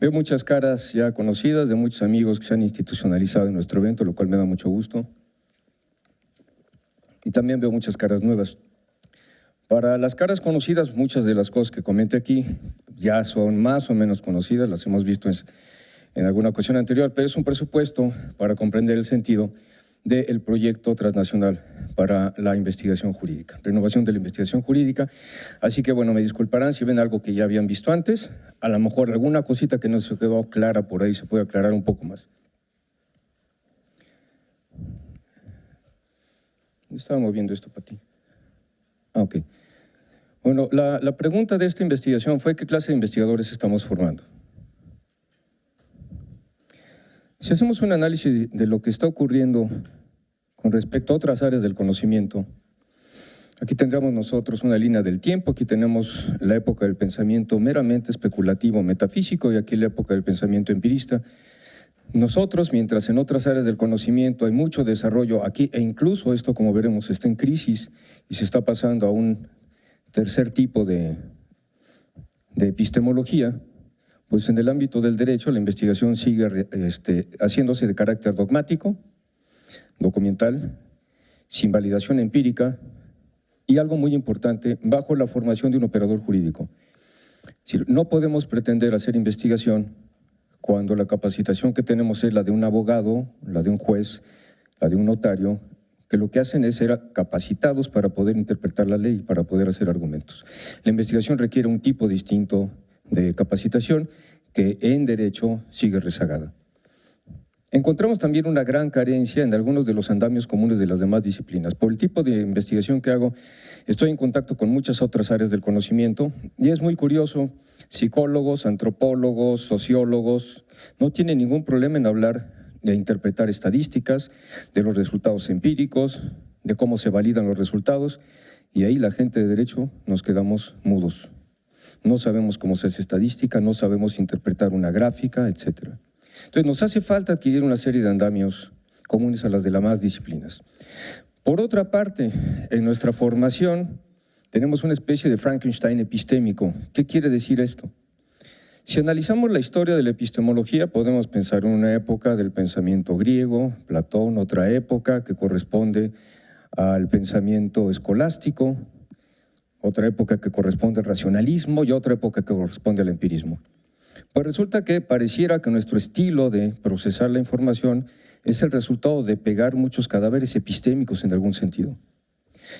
Veo muchas caras ya conocidas de muchos amigos que se han institucionalizado en nuestro evento, lo cual me da mucho gusto. Y también veo muchas caras nuevas. Para las caras conocidas, muchas de las cosas que comenté aquí ya son más o menos conocidas, las hemos visto en alguna ocasión anterior, pero es un presupuesto para comprender el sentido del proyecto transnacional para la investigación jurídica, renovación de la investigación jurídica. Así que, bueno, me disculparán si ven algo que ya habían visto antes, a lo mejor alguna cosita que no se quedó clara por ahí se puede aclarar un poco más. Estaba moviendo esto para ti. Ok. Bueno, la pregunta de esta investigación fue ¿qué clase de investigadores estamos formando? Si hacemos un análisis de lo que está ocurriendo con respecto a otras áreas del conocimiento, aquí tendríamos nosotros una línea del tiempo, aquí tenemos la época del pensamiento meramente especulativo metafísico y aquí la época del pensamiento empirista. Nosotros, mientras en otras áreas del conocimiento hay mucho desarrollo aquí, e incluso esto, como veremos, está en crisis y se está pasando a un tercer tipo de epistemología, pues en el ámbito del derecho la investigación sigue haciéndose de carácter dogmático, documental, sin validación empírica y algo muy importante, bajo la formación de un operador jurídico. Es decir, no podemos pretender hacer investigación cuando la capacitación que tenemos es la de un abogado, la de un juez, la de un notario, que lo que hacen es ser capacitados para poder interpretar la ley, para poder hacer argumentos. La investigación requiere un tipo distinto de capacitación que en derecho sigue rezagada. Encontramos también una gran carencia en algunos de los andamios comunes de las demás disciplinas. Por el tipo de investigación que hago, estoy en contacto con muchas otras áreas del conocimiento y es muy curioso, psicólogos, antropólogos, sociólogos, no tienen ningún problema en hablar de interpretar estadísticas, de los resultados empíricos, de cómo se validan los resultados, y ahí la gente de derecho nos quedamos mudos. No sabemos cómo se hace estadística, no sabemos interpretar una gráfica, etc. Entonces nos hace falta adquirir una serie de andamios comunes a las de las demás disciplinas. Por otra parte, en nuestra formación tenemos una especie de Frankenstein epistémico. ¿Qué quiere decir esto? Si analizamos la historia de la epistemología, podemos pensar en una época del pensamiento griego, Platón, otra época que corresponde al pensamiento escolástico, otra época que corresponde al racionalismo y otra época que corresponde al empirismo. Pues resulta que pareciera que nuestro estilo de procesar la información es el resultado de pegar muchos cadáveres epistémicos en algún sentido.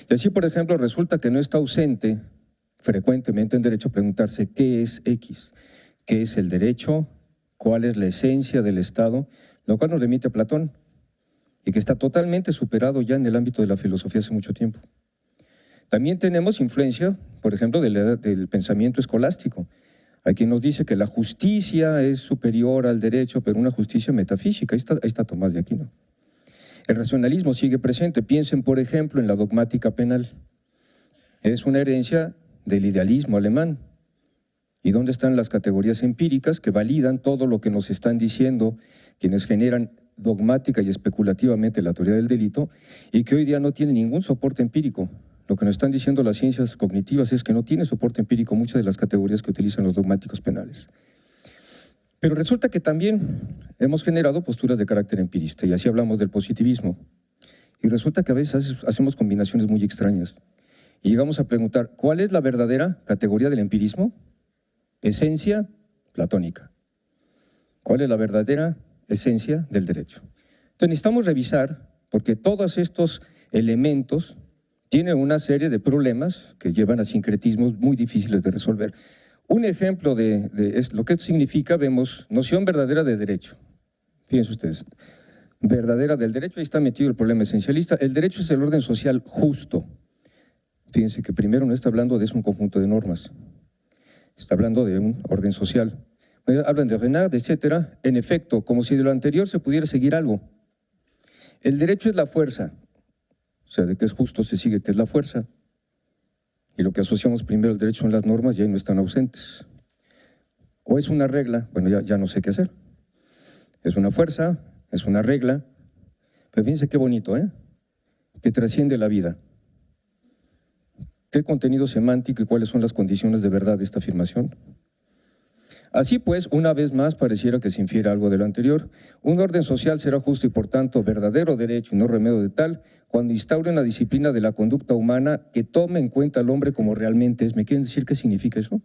Y así, por ejemplo, resulta que no está ausente frecuentemente en derecho preguntarse ¿qué es X? ¿Qué es el derecho? ¿Cuál es la esencia del Estado? Lo cual nos remite a Platón y que está totalmente superado ya en el ámbito de la filosofía hace mucho tiempo. También tenemos influencia, por ejemplo, del pensamiento escolástico. Hay quien nos dice que la justicia es superior al derecho, pero una justicia metafísica. Ahí está Tomás de Aquino. El racionalismo sigue presente. Piensen, por ejemplo, en la dogmática penal. Es una herencia del idealismo alemán. ¿Y dónde están las categorías empíricas que validan todo lo que nos están diciendo quienes generan dogmática y especulativamente la teoría del delito y que hoy día no tiene ningún soporte empírico? Lo que nos están diciendo las ciencias cognitivas es que no tiene soporte empírico muchas de las categorías que utilizan los dogmáticos penales. Pero resulta que también hemos generado posturas de carácter empirista y así hablamos del positivismo. Y resulta que a veces hacemos combinaciones muy extrañas y llegamos a preguntar ¿cuál es la verdadera categoría del empirismo? Esencia platónica. ¿Cuál es la verdadera esencia del derecho? Entonces necesitamos revisar porque todos estos elementos tienen una serie de problemas que llevan a sincretismos muy difíciles de resolver. Un ejemplo de lo que esto significa, vemos noción verdadera de derecho. Fíjense ustedes, verdadera del derecho, ahí está metido el problema esencialista. El derecho es el orden social justo. Fíjense que primero no está hablando de un conjunto de normas, está hablando de un orden social. Hablan de Renard, etcétera. En efecto, como si de lo anterior se pudiera seguir algo. El derecho es la fuerza. O sea, de que es justo se sigue que es la fuerza. Y lo que asociamos primero al derecho son las normas y ahí no están ausentes. o es una regla, bueno, ya no sé qué hacer. Es una fuerza, es una regla, pero fíjense qué bonito, que trasciende la vida. ¿Qué contenido semántico y cuáles son las condiciones de verdad de esta afirmación? Así pues, una vez más pareciera que se infiere algo de lo anterior. Un orden social será justo y por tanto verdadero derecho y no remedio de tal cuando instaure una disciplina de la conducta humana que tome en cuenta al hombre como realmente es. ¿Me quieren decir qué significa eso?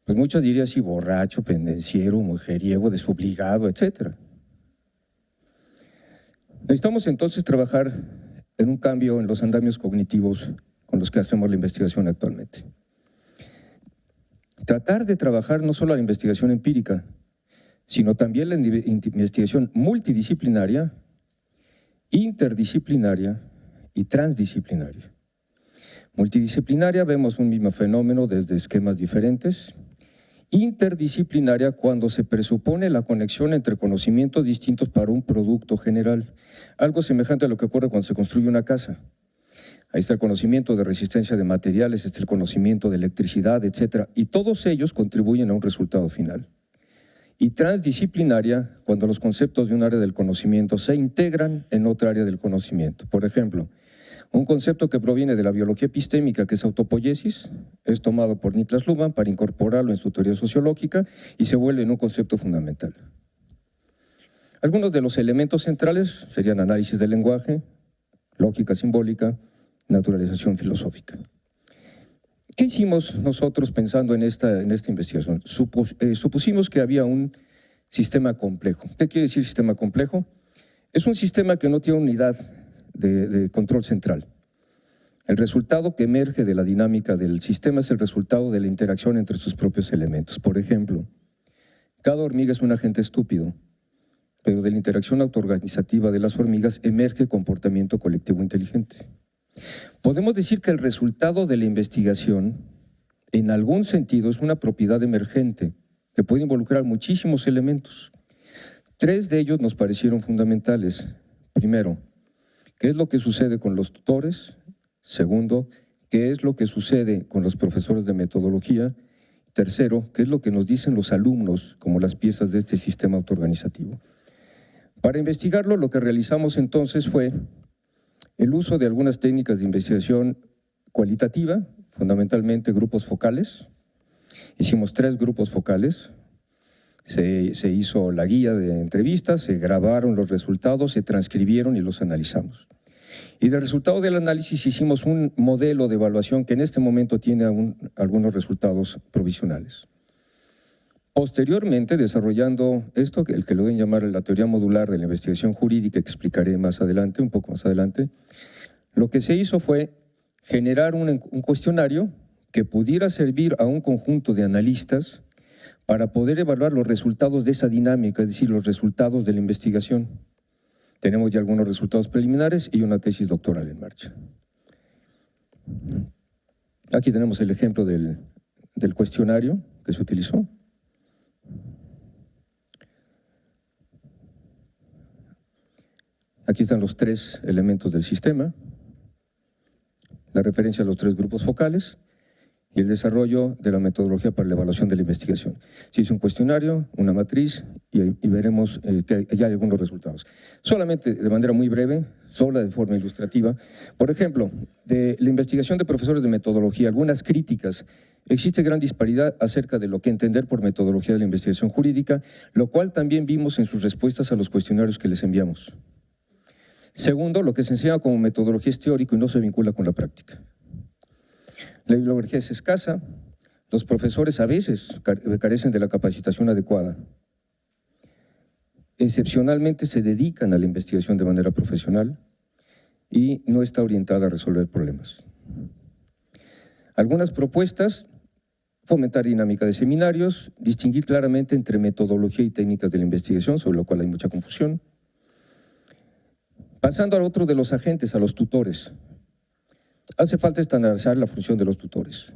Pues muchos dirían así, borracho, pendenciero, mujeriego, desobligado, etc. Necesitamos entonces trabajar en un cambio en los andamios cognitivos con los que hacemos la investigación actualmente. Tratar de trabajar no solo la investigación empírica, sino también la investigación multidisciplinaria, interdisciplinaria y transdisciplinaria. Multidisciplinaria vemos un mismo fenómeno desde esquemas diferentes. Interdisciplinaria cuando se presupone la conexión entre conocimientos distintos para un producto general. Algo semejante a lo que ocurre cuando se construye una casa. Ahí está el conocimiento de resistencia de materiales, está el conocimiento de electricidad, etcétera, y todos ellos contribuyen a un resultado final. Y transdisciplinaria, cuando los conceptos de un área del conocimiento se integran en otra área del conocimiento. Por ejemplo, un concepto que proviene de la biología epistémica, que es autopoiesis, es tomado por Niklas Luhmann para incorporarlo en su teoría sociológica y se vuelve en un concepto fundamental. Algunos de los elementos centrales serían análisis del lenguaje, lógica simbólica, naturalización filosófica. ¿Qué hicimos nosotros pensando en esta investigación? Supusimos que había un sistema complejo. ¿Qué quiere decir sistema complejo? Es un sistema que no tiene unidad de control central. El resultado que emerge de la dinámica del sistema es el resultado de la interacción entre sus propios elementos. Por ejemplo, cada hormiga es un agente estúpido, pero de la interacción autoorganizativa de las hormigas emerge comportamiento colectivo inteligente. Podemos decir que el resultado de la investigación, en algún sentido, es una propiedad emergente que puede involucrar muchísimos elementos. 3 de ellos nos parecieron fundamentales. Primero, ¿qué es lo que sucede con los tutores? Segundo, ¿qué es lo que sucede con los profesores de metodología? Tercero, ¿qué es lo que nos dicen los alumnos como las piezas de este sistema autoorganizativo? Para investigarlo, lo que realizamos entonces fue el uso de algunas técnicas de investigación cualitativa, fundamentalmente grupos focales. Hicimos 3 grupos focales. Se hizo la guía de entrevistas, se grabaron los resultados, se transcribieron y los analizamos. Y del resultado del análisis hicimos un modelo de evaluación que en este momento tiene algunos resultados provisionales. Posteriormente, desarrollando esto, el que lo deben llamar la teoría modular de la investigación jurídica, que explicaré más adelante, un poco más adelante, lo que se hizo fue generar un cuestionario que pudiera servir a un conjunto de analistas para poder evaluar los resultados de esa dinámica, es decir, los resultados de la investigación. Tenemos ya algunos resultados preliminares y una tesis doctoral en marcha. Aquí tenemos el ejemplo del cuestionario que se utilizó. Aquí están los 3 elementos del sistema, la referencia a los 3 grupos focales y el desarrollo de la metodología para la evaluación de la investigación. Se hizo un cuestionario, una matriz y veremos que ya hay algunos resultados. Solamente de manera muy breve, solo de forma ilustrativa. Por ejemplo, de la investigación de profesores de metodología, algunas críticas. Existe gran disparidad acerca de lo que entender por metodología de la investigación jurídica, lo cual también vimos en sus respuestas a los cuestionarios que les enviamos. Segundo, lo que se enseña como metodología es teórico y no se vincula con la práctica. La bibliografía es escasa, los profesores a veces carecen de la capacitación adecuada. Excepcionalmente se dedican a la investigación de manera profesional y no está orientada a resolver problemas. Algunas propuestas: fomentar dinámica de seminarios, distinguir claramente entre metodología y técnicas de la investigación, sobre lo cual hay mucha confusión. Pasando al otro de los agentes, a los tutores. Hace falta estandarizar la función de los tutores.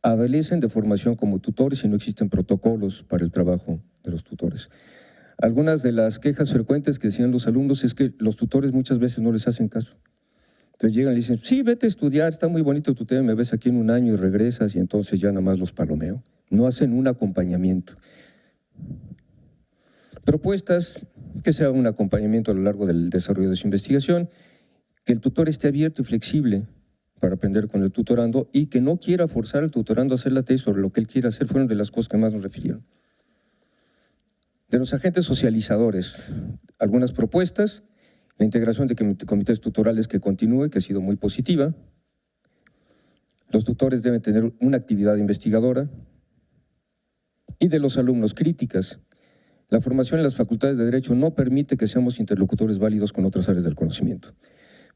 Adolecen de formación como tutores y no existen protocolos para el trabajo de los tutores. Algunas de las quejas frecuentes que decían los alumnos es que los tutores muchas veces no les hacen caso. Entonces llegan y dicen, sí, vete a estudiar, está muy bonito tu tema, me ves aquí en un año y regresas y entonces ya nada más los palomeo. no hacen un acompañamiento. Propuestas, que sea un acompañamiento a lo largo del desarrollo de su investigación, que el tutor esté abierto y flexible para aprender con el tutorando y que no quiera forzar al tutorando a hacer la tesis sobre lo que él quiera hacer, fueron de las cosas que más nos refirieron. De los agentes socializadores, algunas propuestas, la integración de comités tutorales que continúe, que ha sido muy positiva. Los tutores deben tener una actividad investigadora. Y de los alumnos, críticas. La formación en las facultades de Derecho no permite que seamos interlocutores válidos con otras áreas del conocimiento.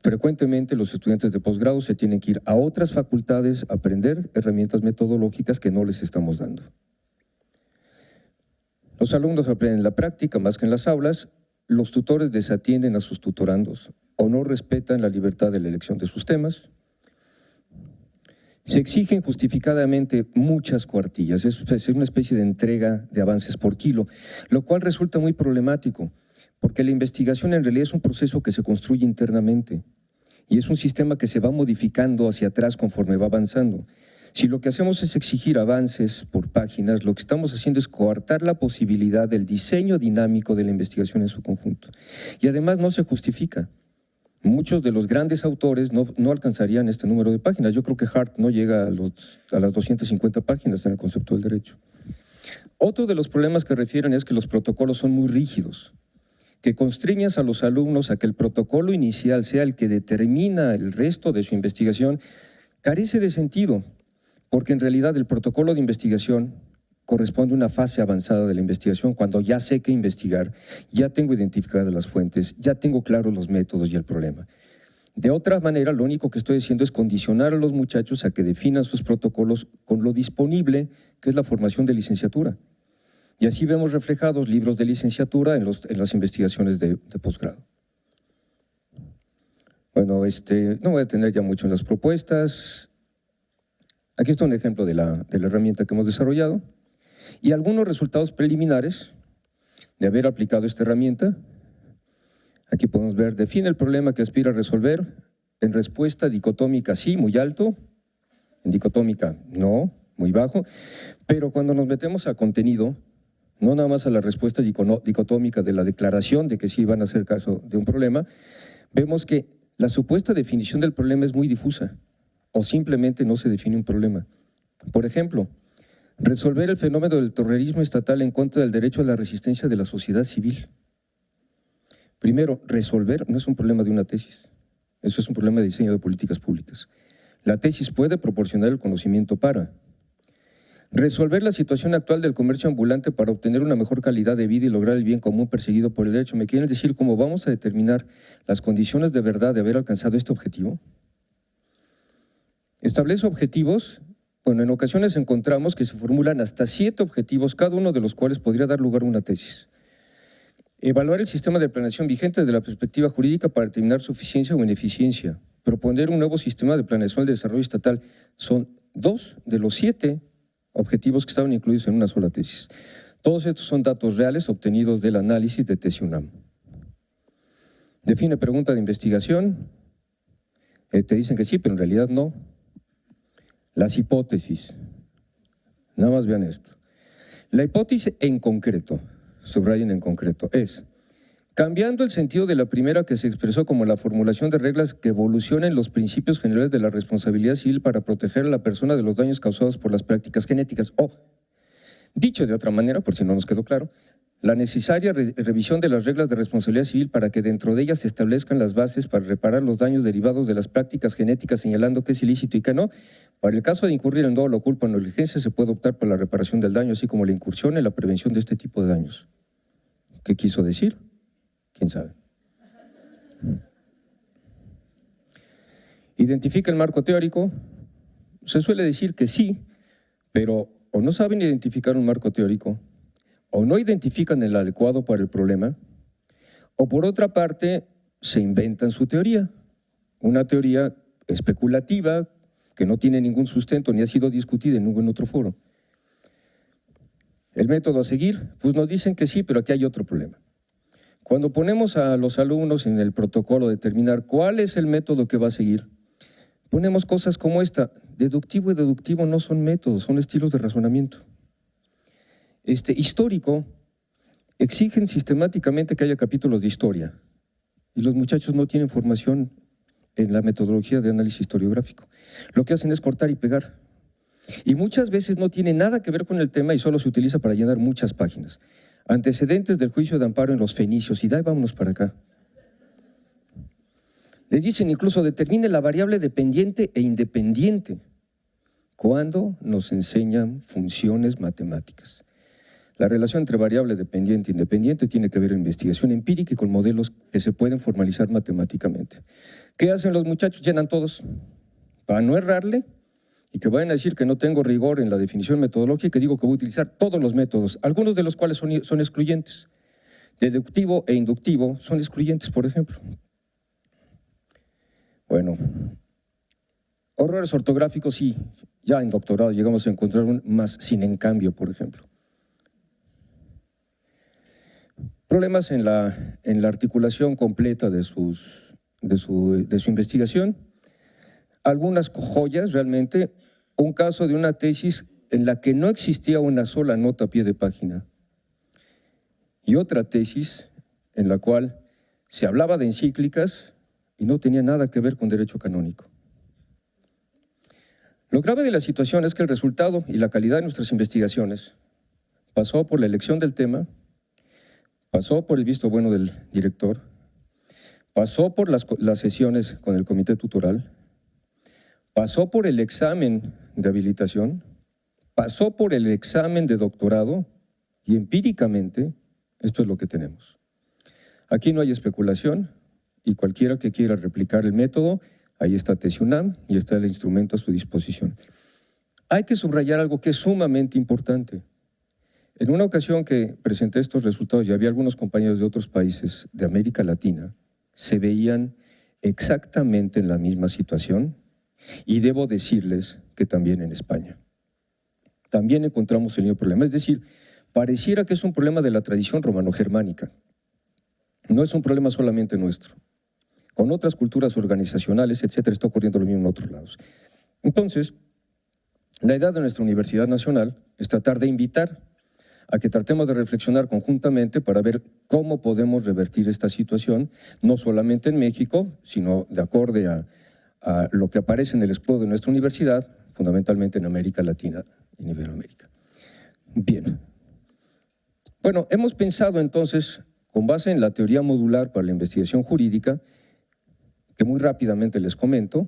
Frecuentemente los estudiantes de posgrado se tienen que ir a otras facultades a aprender herramientas metodológicas que no les estamos dando. Los alumnos aprenden en la práctica más que en las aulas. Los tutores desatienden a sus tutorandos o no respetan la libertad de la elección de sus temas. Se exigen justificadamente muchas cuartillas, es una especie de entrega de avances por kilo, lo cual resulta muy problemático, porque la investigación en realidad es un proceso que se construye internamente y es un sistema que se va modificando hacia atrás conforme va avanzando. Si lo que hacemos es exigir avances por páginas, lo que estamos haciendo es coartar la posibilidad del diseño dinámico de la investigación en su conjunto. Y además no se justifica. Muchos de los grandes autores no alcanzarían este número de páginas. Yo creo que Hart no llega a las 250 páginas en el concepto del derecho. Otro de los problemas que refieren es que los protocolos son muy rígidos, que constriñas a los alumnos a que el protocolo inicial sea el que determina el resto de su investigación, carece de sentido, porque en realidad el protocolo de investigación corresponde a una fase avanzada de la investigación, cuando ya sé qué investigar, ya tengo identificadas las fuentes, ya tengo claros los métodos y el problema. De otra manera, lo único que estoy haciendo es condicionar a los muchachos a que definan sus protocolos con lo disponible, que es la formación de licenciatura. Y así vemos reflejados libros de licenciatura en las investigaciones de posgrado. Bueno, no voy a detener ya mucho en las propuestas. Aquí está un ejemplo de la herramienta que hemos desarrollado y algunos resultados preliminares de haber aplicado esta herramienta. Aquí podemos ver, define el problema que aspira a resolver. En respuesta dicotómica sí, muy alto. En dicotómica no, muy bajo. Pero cuando nos metemos a contenido, no nada más a la respuesta dicotómica de la declaración de que sí van a hacer caso de un problema, vemos que la supuesta definición del problema es muy difusa o simplemente no se define un problema. Por ejemplo, resolver el fenómeno del terrorismo estatal en contra del derecho a la resistencia de la sociedad civil. Primero, resolver no es un problema de una tesis, eso es un problema de diseño de políticas públicas. La tesis puede proporcionar el conocimiento para resolver la situación actual del comercio ambulante para obtener una mejor calidad de vida y lograr el bien común perseguido por el derecho. ¿Me quieren decir cómo vamos a determinar las condiciones de verdad de haber alcanzado este objetivo? Establece objetivos. Bueno, en ocasiones encontramos que se formulan hasta 7 objetivos, cada uno de los cuales podría dar lugar a una tesis. Evaluar el sistema de planeación vigente desde la perspectiva jurídica para determinar su eficiencia o ineficiencia. Proponer un nuevo sistema de planeación de desarrollo estatal. Son 2 de los 7 objetivos que estaban incluidos en una sola tesis. Todos estos son datos reales obtenidos del análisis de Tesis UNAM. Define pregunta de investigación. Te dicen que sí, pero en realidad no. Las hipótesis. Nada más vean esto. La hipótesis en concreto, subrayen en concreto, es cambiando el sentido de la primera que se expresó como la formulación de reglas que evolucionen los principios generales de la responsabilidad civil para proteger a la persona de los daños causados por las prácticas genéticas. O, dicho de otra manera, por si no nos quedó claro, la necesaria revisión de las reglas de responsabilidad civil para que dentro de ellas se establezcan las bases para reparar los daños derivados de las prácticas genéticas, señalando que es ilícito y que no. Para el caso de incurrir en dolo, culpa o negligencia, se puede optar por la reparación del daño, así como la incursión en la prevención de este tipo de daños. ¿Qué quiso decir? ¿Quién sabe? ¿Identifica el marco teórico? Se suele decir que sí, pero o no saben identificar un marco teórico, o no identifican el adecuado para el problema, o por otra parte se inventan su teoría, una teoría especulativa que no tiene ningún sustento ni ha sido discutida en ningún otro foro. ¿El método a seguir? Pues nos dicen que sí, pero aquí hay otro problema. Cuando ponemos a los alumnos en el protocolo a determinar cuál es el método que va a seguir, ponemos cosas como esta. Deductivo y deductivo no son métodos, son estilos de razonamiento. histórico, exigen sistemáticamente que haya capítulos de historia y los muchachos no tienen formación en la metodología de análisis historiográfico. Lo que hacen es cortar y pegar. Y muchas veces no tiene nada que ver con el tema y solo se utiliza para llenar muchas páginas. Antecedentes del juicio de amparo en los fenicios, y vámonos para acá. Le dicen incluso determine la variable dependiente e independiente cuando nos enseñan funciones matemáticas. La relación entre variable dependiente e independiente tiene que ver con investigación empírica y con modelos que se pueden formalizar matemáticamente. ¿Qué hacen los muchachos? Llenan todos para no errarle y que vayan a decir que no tengo rigor en la definición metodológica, que digo que voy a utilizar todos los métodos, algunos de los cuales son excluyentes. Deductivo e inductivo son excluyentes, por ejemplo. Bueno, errores ortográficos sí, ya en doctorado llegamos a encontrar un más sin en cambio, por ejemplo. Problemas en la articulación completa de su investigación. Algunas joyas realmente, un caso de una tesis en la que no existía una sola nota a pie de página y otra tesis en la cual se hablaba de encíclicas y no tenía nada que ver con derecho canónico. Lo grave de la situación es que el resultado y la calidad de nuestras investigaciones pasó por la elección del tema, pasó por el visto bueno del director, pasó por las sesiones con el comité tutoral, pasó por el examen de habilitación, pasó por el examen de doctorado y empíricamente esto es lo que tenemos. Aquí no hay especulación y cualquiera que quiera replicar el método, ahí está TESIUNAM y está el instrumento a su disposición. Hay que subrayar algo que es sumamente importante. En una ocasión que presenté estos resultados y había algunos compañeros de otros países de América Latina, se veían exactamente en la misma situación y debo decirles que también en España. También encontramos el mismo problema, es decir, pareciera que es un problema de la tradición romano-germánica. No es un problema solamente nuestro. Con otras culturas organizacionales, etcétera, está ocurriendo lo mismo en otros lados. Entonces, la idea de nuestra Universidad Nacional es tratar de invitar a que tratemos de reflexionar conjuntamente para ver cómo podemos revertir esta situación, no solamente en México, sino de acorde a lo que aparece en el escudo de nuestra universidad, fundamentalmente en América Latina y en Iberoamérica. Bien. Bueno, hemos pensado entonces, con base en la teoría modular para la investigación jurídica, que muy rápidamente les comento,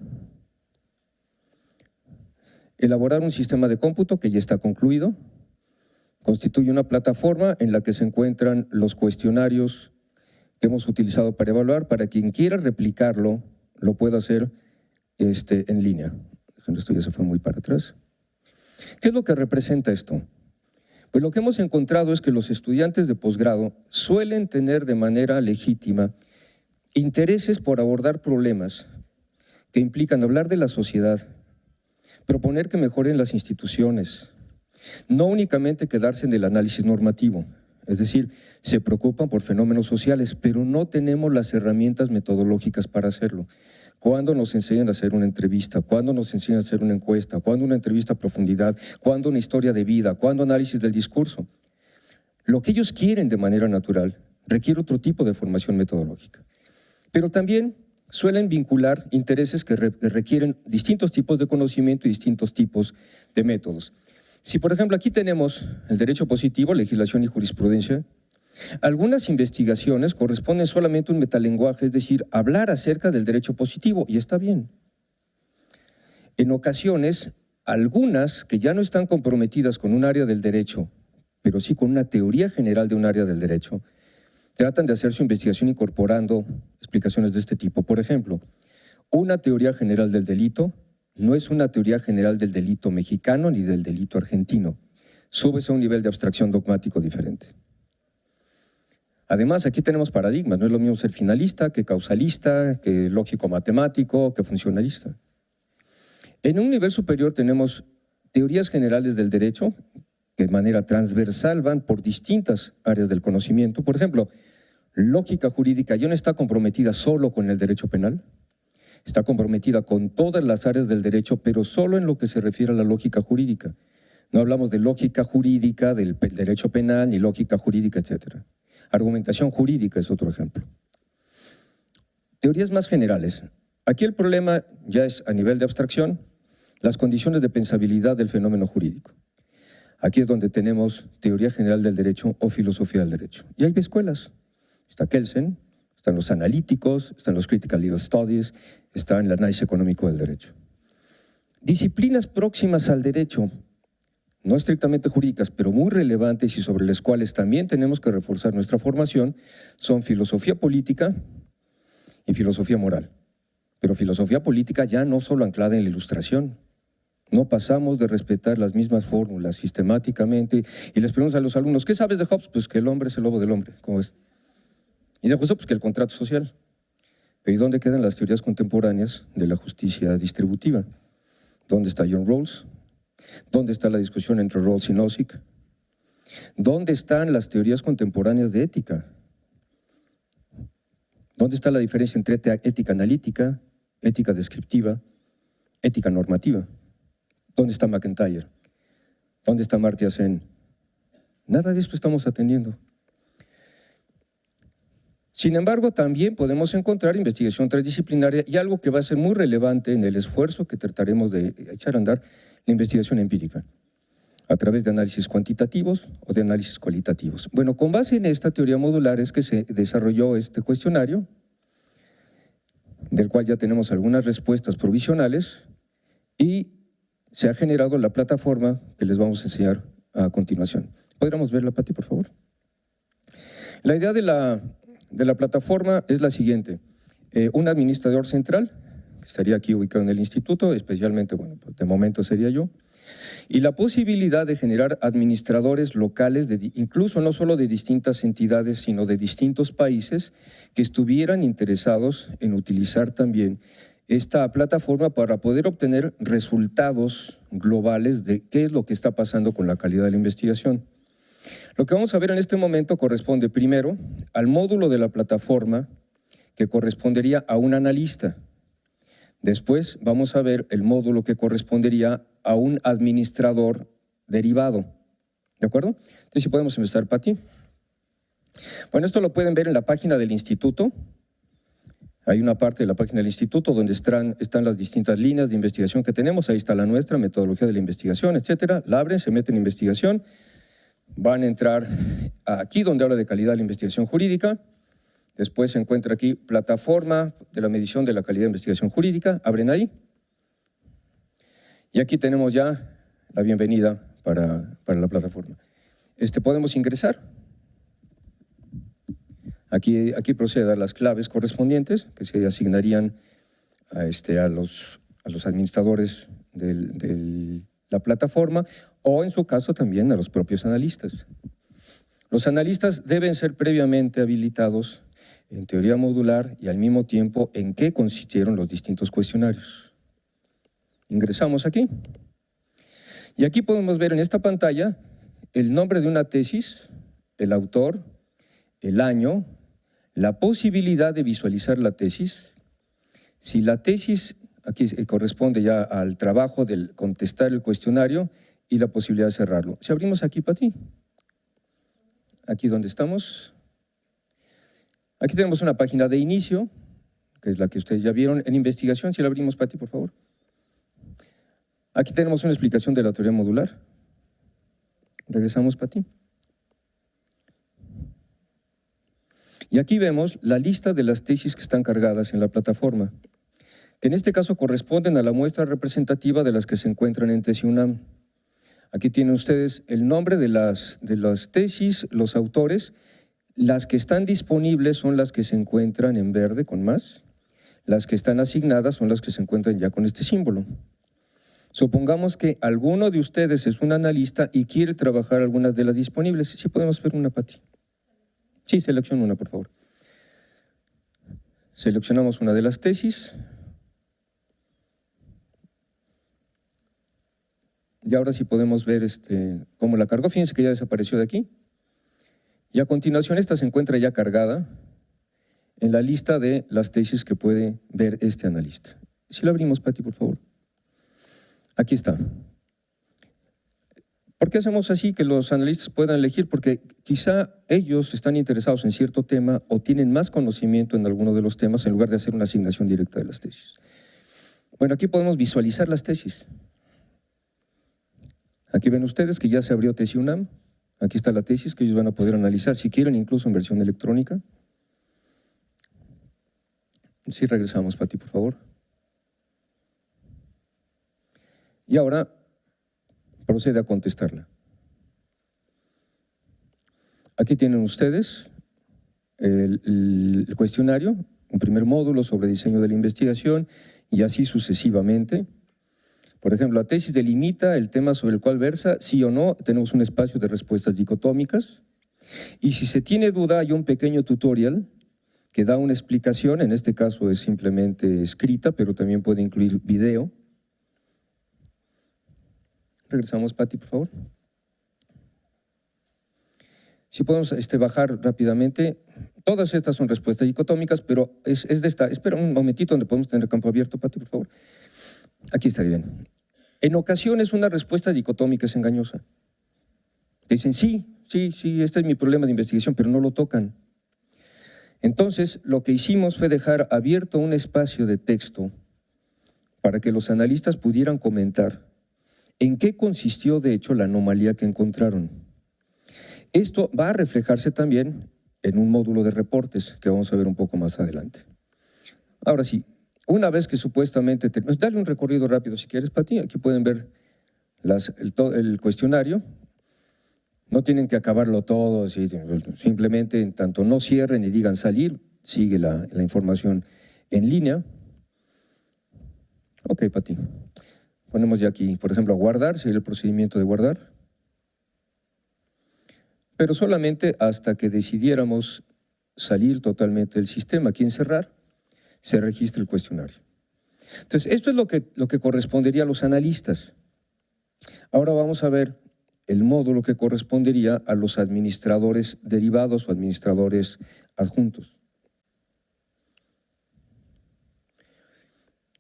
elaborar un sistema de cómputo que ya está concluido, constituye una plataforma en la que se encuentran los cuestionarios que hemos utilizado para evaluar, para quien quiera replicarlo, lo pueda hacer en línea. Esto ya se fue muy para atrás. ¿Qué es lo que representa esto? Pues lo que hemos encontrado es que los estudiantes de posgrado suelen tener de manera legítima intereses por abordar problemas que implican hablar de la sociedad, proponer que mejoren las instituciones, no únicamente quedarse en el análisis normativo, es decir, se preocupan por fenómenos sociales, pero no tenemos las herramientas metodológicas para hacerlo. ¿Cuándo nos enseñan a hacer una entrevista? ¿Cuándo nos enseñan a hacer una encuesta? ¿Cuándo una entrevista a profundidad? ¿Cuándo una historia de vida? ¿Cuándo análisis del discurso? Lo que ellos quieren de manera natural requiere otro tipo de formación metodológica. Pero también suelen vincular intereses que requieren distintos tipos de conocimiento y distintos tipos de métodos. Si, por ejemplo, aquí tenemos el derecho positivo, legislación y jurisprudencia, algunas investigaciones corresponden solamente a un metalenguaje, es decir, hablar acerca del derecho positivo, y está bien. En ocasiones, algunas que ya no están comprometidas con un área del derecho, pero sí con una teoría general de un área del derecho, tratan de hacer su investigación incorporando explicaciones de este tipo. Por ejemplo, una teoría general del delito no es una teoría general del delito mexicano ni del delito argentino. Subes a un nivel de abstracción dogmático diferente. Además, aquí tenemos paradigmas. No es lo mismo ser finalista que causalista, que lógico-matemático, que funcionalista. En un nivel superior tenemos teorías generales del derecho que de manera transversal van por distintas áreas del conocimiento. Por ejemplo, lógica jurídica ya no está comprometida solo con el derecho penal, está comprometida con todas las áreas del derecho, pero solo en lo que se refiere a la lógica jurídica. No hablamos de lógica jurídica del derecho penal, ni lógica jurídica, etcétera. Argumentación jurídica es otro ejemplo. Teorías más generales. Aquí el problema ya es a nivel de abstracción, las condiciones de pensabilidad del fenómeno jurídico. Aquí es donde tenemos teoría general del derecho o filosofía del derecho. Y hay escuelas. Está Kelsen, están los analíticos, están los critical legal studies, está el análisis económico del derecho. Disciplinas próximas al derecho, no estrictamente jurídicas, pero muy relevantes y sobre las cuales también tenemos que reforzar nuestra formación, son filosofía política y filosofía moral. Pero filosofía política ya no solo anclada en la Ilustración. No pasamos de respetar las mismas fórmulas sistemáticamente y les preguntamos a los alumnos, ¿qué sabes de Hobbes? Pues que el hombre es el lobo del hombre, ¿cómo es? Y de justo, pues que el contrato social. Pero ¿y dónde quedan las teorías contemporáneas de la justicia distributiva? ¿Dónde está John Rawls? ¿Dónde está la discusión entre Rawls y Nozick? ¿Dónde están las teorías contemporáneas de ética? ¿Dónde está la diferencia entre ética analítica, ética descriptiva, ética normativa? ¿Dónde está McIntyre? ¿Dónde está Amartya Sen? Nada de esto estamos atendiendo. Sin embargo, también podemos encontrar investigación transdisciplinaria y algo que va a ser muy relevante en el esfuerzo que trataremos de echar a andar, la investigación empírica, a través de análisis cuantitativos o de análisis cualitativos. Bueno, con base en esta teoría modular es que se desarrolló este cuestionario, del cual ya tenemos algunas respuestas provisionales, y se ha generado la plataforma que les vamos a enseñar a continuación. ¿Podríamos verla, Pati, por favor? La idea de la plataforma es la siguiente. Un administrador central, que estaría aquí ubicado en el instituto, especialmente, bueno, pues de momento sería yo, y la posibilidad de generar administradores locales, incluso no solo de distintas entidades, sino de distintos países, que estuvieran interesados en utilizar también esta plataforma para poder obtener resultados globales de qué es lo que está pasando con la calidad de la investigación. Lo que vamos a ver en este momento corresponde primero al módulo de la plataforma que correspondería a un analista. Después vamos a ver el módulo que correspondería a un administrador derivado. ¿De acuerdo? Entonces, si podemos empezar, Pati. Bueno, esto lo pueden ver en la página del instituto. Hay una parte de la página del instituto donde están las distintas líneas de investigación que tenemos. Ahí está la nuestra, metodología de la investigación, etcétera. La abren, se meten en investigación. Van a entrar aquí donde habla de calidad de la investigación jurídica. Después se encuentra aquí plataforma de la medición de la calidad de investigación jurídica. Abren ahí. Y aquí tenemos ya la bienvenida para la plataforma. Podemos ingresar. Aquí procede a dar las claves correspondientes que se asignarían a los administradores de la plataforma o en su caso también a los propios analistas. Los analistas deben ser previamente habilitados en teoría modular y al mismo tiempo en qué consistieron los distintos cuestionarios. Ingresamos aquí y aquí podemos ver en esta pantalla el nombre de una tesis, el autor, el año, la posibilidad de visualizar la tesis. Si la tesis aquí corresponde ya al trabajo de contestar el cuestionario y la posibilidad de cerrarlo. Si abrimos aquí, Pati, aquí donde estamos, aquí tenemos una página de inicio, que es la que ustedes ya vieron en investigación. Si la abrimos, Pati, por favor. Aquí tenemos una explicación de la teoría modular. Regresamos, Pati. Y aquí vemos la lista de las tesis que están cargadas en la plataforma, que en este caso corresponden a la muestra representativa de las que se encuentran en Tesis UNAM. Aquí tienen ustedes el nombre de las tesis, los autores. Las que están disponibles son las que se encuentran en verde con más. Las que están asignadas son las que se encuentran ya con este símbolo. Supongamos que alguno de ustedes es un analista y quiere trabajar algunas de las disponibles. ¿Sí podemos ver una, Pati? Sí, selecciona una, por favor. Seleccionamos una de las tesis. Y ahora sí podemos ver cómo la cargó. Fíjense que ya desapareció de aquí. Y a continuación esta se encuentra ya cargada en la lista de las tesis que puede ver este analista. Si la abrimos, Pati, por favor. Aquí está. ¿Por qué hacemos así que los analistas puedan elegir? Porque quizá ellos están interesados en cierto tema o tienen más conocimiento en alguno de los temas en lugar de hacer una asignación directa de las tesis. Bueno, aquí podemos visualizar las tesis. Aquí ven ustedes que ya se abrió Tesis UNAM. Aquí está la tesis que ellos van a poder analizar, si quieren, incluso en versión electrónica. Sí, regresamos, Pati, por favor. Y ahora procede a contestarla. Aquí tienen ustedes el cuestionario, un primer módulo sobre diseño de la investigación y así sucesivamente. Por ejemplo, la tesis delimita el tema sobre el cual versa, sí o no, tenemos un espacio de respuestas dicotómicas. Y si se tiene duda, hay un pequeño tutorial que da una explicación, en este caso es simplemente escrita, pero también puede incluir video. Regresamos, Pati, por favor. Si podemos bajar rápidamente, todas estas son respuestas dicotómicas, pero es de esta. Espera un momentito donde podemos tener campo abierto, Pati, por favor. Aquí está bien. En ocasiones una respuesta dicotómica es engañosa. Te dicen, sí, este es mi problema de investigación, pero no lo tocan. Entonces, lo que hicimos fue dejar abierto un espacio de texto para que los analistas pudieran comentar en qué consistió, de hecho, la anomalía que encontraron. Esto va a reflejarse también en un módulo de reportes que vamos a ver un poco más adelante. Ahora sí, una vez que supuestamente… Dale un recorrido rápido si quieres, Pati. Aquí pueden ver el cuestionario. No tienen que acabarlo todo, simplemente en tanto no cierren y digan salir, sigue la información en línea. Ok, Pati. Ponemos ya aquí, por ejemplo, a guardar, sería el procedimiento de guardar. Pero solamente hasta que decidiéramos salir totalmente del sistema. Aquí en cerrar, se registra el cuestionario. Entonces, esto es lo que correspondería a los analistas. Ahora vamos a ver el módulo que correspondería a los administradores derivados o administradores adjuntos.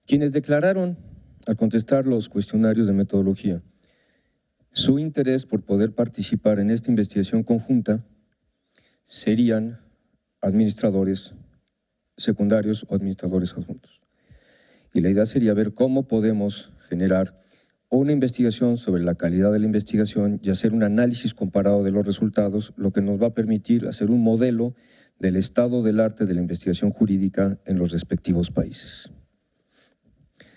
Quienes declararon, al contestar los cuestionarios de metodología, su interés por poder participar en esta investigación conjunta serían administradores secundarios o administradores adjuntos. Y la idea sería ver cómo podemos generar una investigación sobre la calidad de la investigación y hacer un análisis comparado de los resultados, lo que nos va a permitir hacer un modelo del estado del arte de la investigación jurídica en los respectivos países.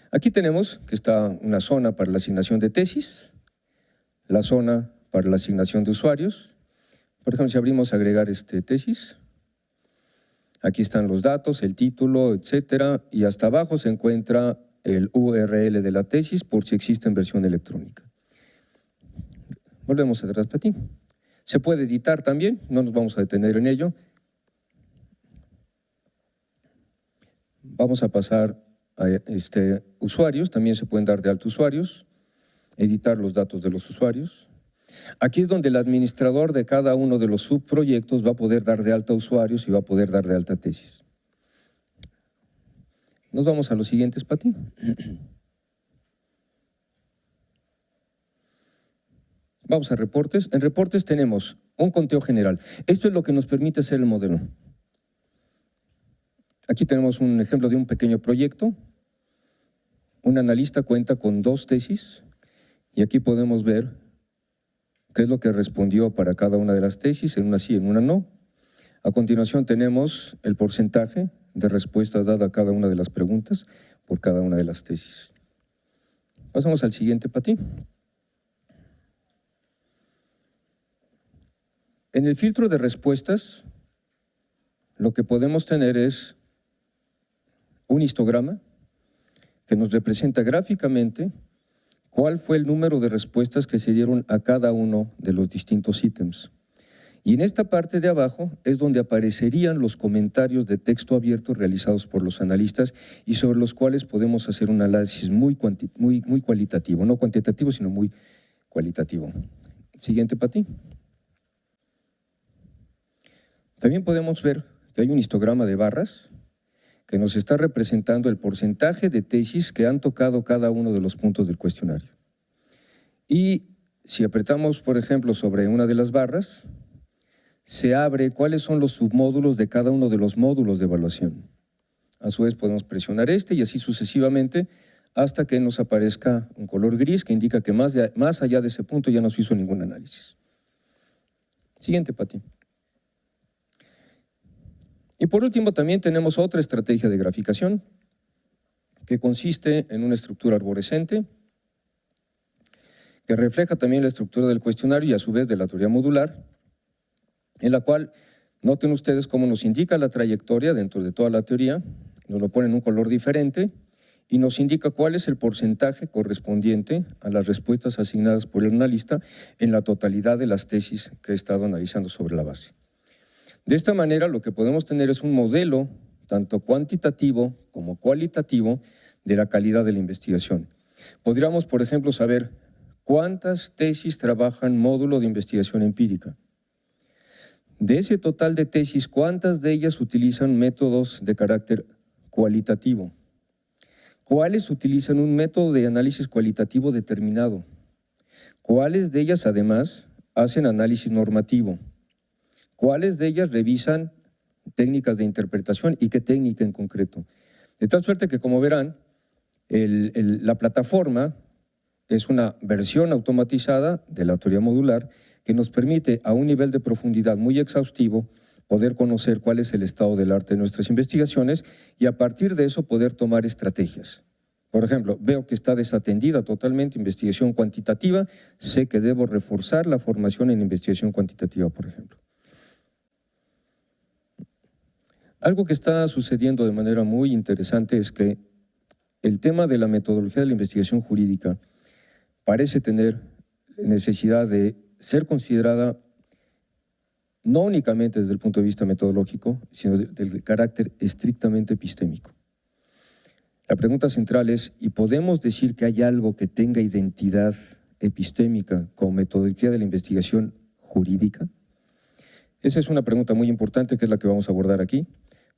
Aquí tenemos que está una zona para la asignación de tesis, la zona para la asignación de usuarios. Por ejemplo, si abrimos agregar tesis, aquí están los datos, el título, etcétera, y hasta abajo se encuentra el URL de la tesis por si existe en versión electrónica. Volvemos atrás, Pati. Se puede editar también, no nos vamos a detener en ello. Vamos a pasar a usuarios, también se pueden dar de alta usuarios, editar los datos de los usuarios. Aquí es donde el administrador de cada uno de los subproyectos va a poder dar de alta usuarios y va a poder dar de alta tesis. Nos vamos a los siguientes, Pati. Vamos a reportes. En reportes tenemos un conteo general. Esto es lo que nos permite hacer el modelo. Aquí tenemos un ejemplo de un pequeño proyecto. Un analista cuenta con 2 tesis y aquí podemos ver qué es lo que respondió para cada una de las tesis, en una sí, en una no. A continuación tenemos el porcentaje de respuesta dada a cada una de las preguntas por cada una de las tesis. Pasamos al siguiente, Pati. En el filtro de respuestas, lo que podemos tener es un histograma que nos representa gráficamente cuál fue el número de respuestas que se dieron a cada uno de los distintos ítems. Y en esta parte de abajo es donde aparecerían los comentarios de texto abierto realizados por los analistas y sobre los cuales podemos hacer un análisis muy cualitativo, no cuantitativo, sino muy cualitativo. Siguiente, Pati. También podemos ver que hay un histograma de barras que nos está representando el porcentaje de tesis que han tocado cada uno de los puntos del cuestionario. Y si apretamos, por ejemplo, sobre una de las barras, se abre cuáles son los submódulos de cada uno de los módulos de evaluación. A su vez podemos presionar este y así sucesivamente hasta que nos aparezca un color gris que indica que más allá de ese punto ya no se hizo ningún análisis. Siguiente, Pati. Y por último también tenemos otra estrategia de graficación que consiste en una estructura arborescente que refleja también la estructura del cuestionario y a su vez de la teoría modular, en la cual noten ustedes cómo nos indica la trayectoria dentro de toda la teoría, nos lo pone en un color diferente y nos indica cuál es el porcentaje correspondiente a las respuestas asignadas por el analista en la totalidad de las tesis que he estado analizando sobre la base. De esta manera lo que podemos tener es un modelo tanto cuantitativo como cualitativo de la calidad de la investigación. Podríamos, por ejemplo, saber cuántas tesis trabajan módulo de investigación empírica. De ese total de tesis, ¿cuántas de ellas utilizan métodos de carácter cualitativo? ¿Cuáles utilizan un método de análisis cualitativo determinado? ¿Cuáles de ellas, además, hacen análisis normativo? ¿Cuáles de ellas revisan técnicas de interpretación y qué técnica en concreto? De tal suerte que, como verán, la plataforma es una versión automatizada de la teoría modular que nos permite a un nivel de profundidad muy exhaustivo poder conocer cuál es el estado del arte de nuestras investigaciones y a partir de eso poder tomar estrategias. Por ejemplo, veo que está desatendida totalmente investigación cuantitativa, sé que debo reforzar la formación en investigación cuantitativa, por ejemplo. Algo que está sucediendo de manera muy interesante es que el tema de la metodología de la investigación jurídica parece tener necesidad de ser considerada no únicamente desde el punto de vista metodológico, sino del carácter estrictamente epistémico. La pregunta central es, ¿y podemos decir que hay algo que tenga identidad epistémica como metodología de la investigación jurídica? Esa es una pregunta muy importante que es la que vamos a abordar aquí,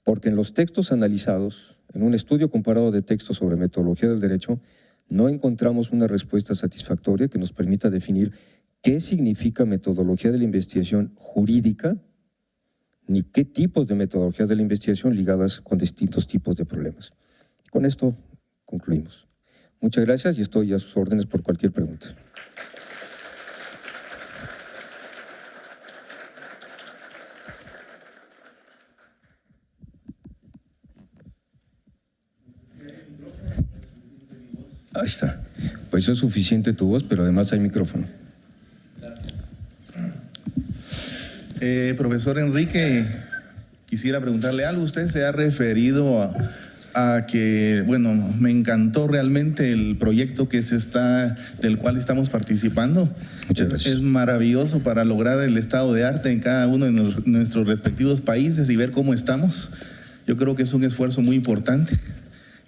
porque en los textos analizados, en un estudio comparado de textos sobre metodología del derecho, no encontramos una respuesta satisfactoria que nos permita definir qué significa metodología de la investigación jurídica, ni qué tipos de metodologías de la investigación ligadas con distintos tipos de problemas. Con esto concluimos. Muchas gracias y estoy a sus órdenes por cualquier pregunta. Ahí está. Pues es suficiente tu voz, pero además hay micrófono. Profesor Enrique, quisiera preguntarle algo. Usted se ha referido a que, bueno, me encantó realmente el proyecto del cual estamos participando. Muchas gracias. Es maravilloso para lograr el estado de arte en cada uno de nuestros respectivos países y ver cómo estamos. Yo creo que es un esfuerzo muy importante.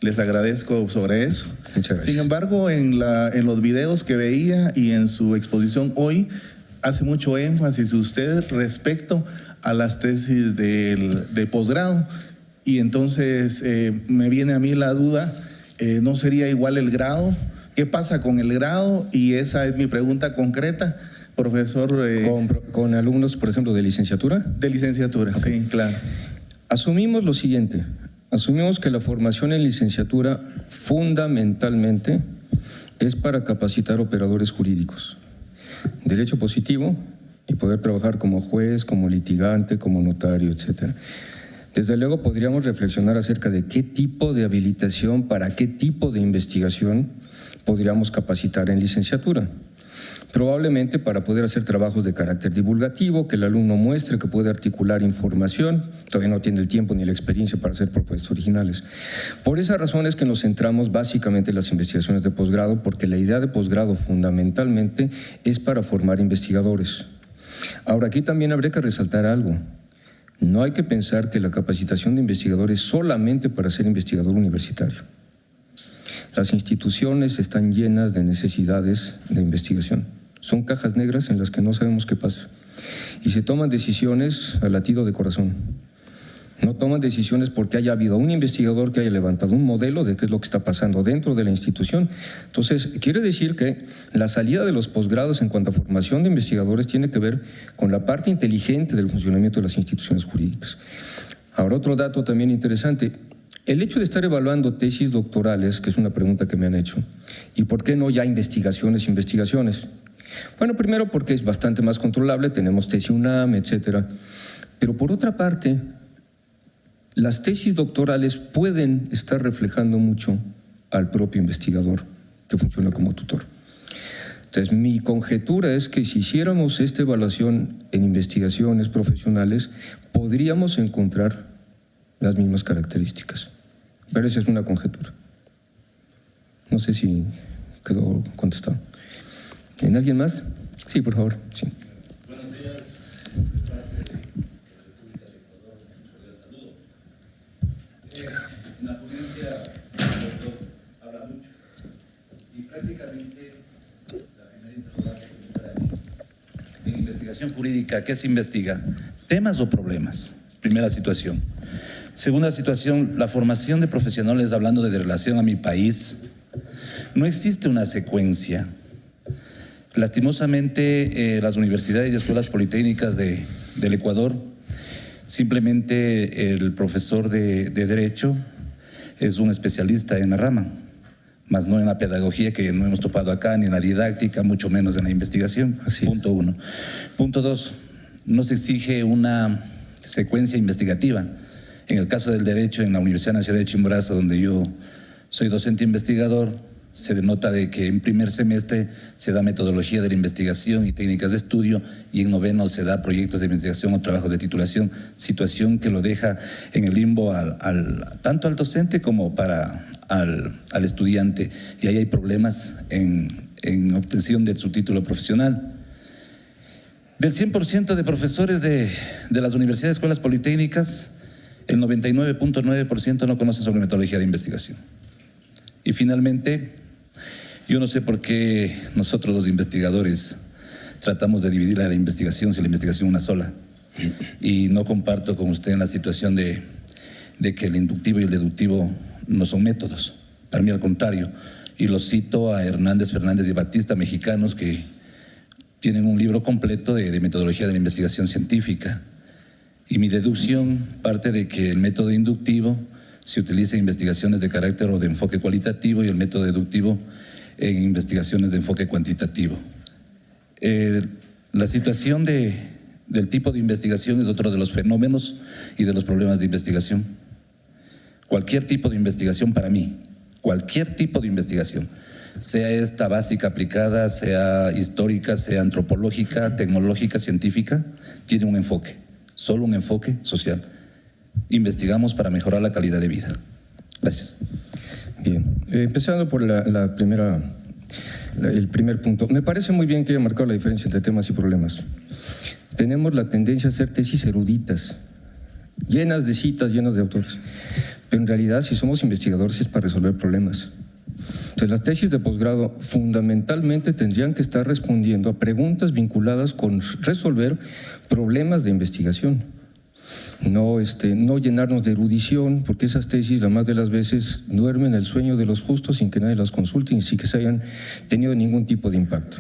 Les agradezco sobre eso. Muchas gracias. Sin embargo, en los videos que veía y en su exposición hoy, hace mucho énfasis usted respecto a las tesis de posgrado. Y entonces me viene a mí la duda, ¿no sería igual el grado? ¿Qué pasa con el grado? Y esa es mi pregunta concreta, profesor. ¿Con alumnos, por ejemplo, de licenciatura? De licenciatura, okay. Sí, claro. Asumimos lo siguiente. Asumimos que la formación en licenciatura fundamentalmente es para capacitar operadores jurídicos. Derecho positivo y poder trabajar como juez, como litigante, como notario, etcétera. Desde luego podríamos reflexionar acerca de qué tipo de habilitación, para qué tipo de investigación podríamos capacitar en licenciatura. Probablemente para poder hacer trabajos de carácter divulgativo, que el alumno muestre que puede articular información, todavía no tiene el tiempo ni la experiencia para hacer propuestas originales. Por esa razón es que nos centramos básicamente en las investigaciones de posgrado, porque la idea de posgrado fundamentalmente es para formar investigadores. Ahora, aquí también habría que resaltar algo. No hay que pensar que la capacitación de investigadores es solamente para ser investigador universitario. Las instituciones están llenas de necesidades de investigación. Son cajas negras en las que no sabemos qué pasa. Y se toman decisiones a latido de corazón. No toman decisiones porque haya habido un investigador que haya levantado un modelo de qué es lo que está pasando dentro de la institución. Entonces, quiere decir que la salida de los posgrados en cuanto a formación de investigadores tiene que ver con la parte inteligente del funcionamiento de las instituciones jurídicas. Ahora, otro dato también interesante. El hecho de estar evaluando tesis doctorales, que es una pregunta que me han hecho, ¿y por qué no ya investigaciones? Bueno, primero porque es bastante más controlable, tenemos tesis UNAM, etcétera. Pero por otra parte, las tesis doctorales pueden estar reflejando mucho al propio investigador que funciona como tutor. Entonces, mi conjetura es que si hiciéramos esta evaluación en investigaciones profesionales, podríamos encontrar las mismas características. Pero esa es una conjetura. No sé si quedó contestado. ¿En alguien más? Sí, por favor. Sí. Buenos días. En la ponencia, el doctor habla mucho y prácticamente la primera interrogante que me sale en investigación jurídica, ¿qué se investiga? ¿Temas o problemas? Primera situación. Segunda situación, la formación de profesionales, hablando de relación a mi país, no existe una secuencia. Lastimosamente, las universidades y escuelas politécnicas del Ecuador, simplemente el profesor de Derecho es un especialista en la rama, más no en la pedagogía, que no hemos topado acá, ni en la didáctica, mucho menos en la investigación. Así es. Punto uno. Punto dos, no se exige una secuencia investigativa. En el caso del Derecho, en la Universidad Nacional de Chimborazo, donde yo soy docente investigador, se denota de que en primer semestre se da metodología de la investigación y técnicas de estudio, y en noveno se da proyectos de investigación o trabajos de titulación, situación que lo deja en el limbo tanto al docente como al estudiante, y ahí hay problemas en obtención de su título profesional. Del 100% de profesores de las universidades y escuelas politécnicas, el 99.9% no conocen sobre metodología de investigación. Y finalmente, yo no sé por qué nosotros los investigadores tratamos de dividir la investigación, si la investigación es una sola. Y no comparto con usted en la situación de que el inductivo y el deductivo no son métodos. Para mí, al contrario. Y lo cito a Hernández, Fernández y Batista, mexicanos, que tienen un libro completo de metodología de la investigación científica. Y mi deducción parte de que el método inductivo se utiliza en investigaciones de carácter o de enfoque cualitativo y el método deductivo en investigaciones de enfoque cuantitativo. La situación del tipo de investigación es otro de los fenómenos y de los problemas de investigación. Cualquier tipo de investigación para mí, cualquier tipo de investigación, sea esta básica aplicada, sea histórica, sea antropológica, tecnológica, científica, tiene un enfoque, solo un enfoque social. Investigamos para mejorar la calidad de vida. Gracias. Bien, empezando por el primer punto. Me parece muy bien que haya marcado la diferencia entre temas y problemas. Tenemos la tendencia a hacer tesis eruditas, llenas de citas, llenas de autores. Pero en realidad, si somos investigadores, es para resolver problemas. Entonces, las tesis de posgrado fundamentalmente tendrían que estar respondiendo a preguntas vinculadas con resolver problemas de investigación. No llenarnos de erudición, porque esas tesis, la más de las veces, duermen el sueño de los justos sin que nadie las consulte y sin que se hayan tenido ningún tipo de impacto.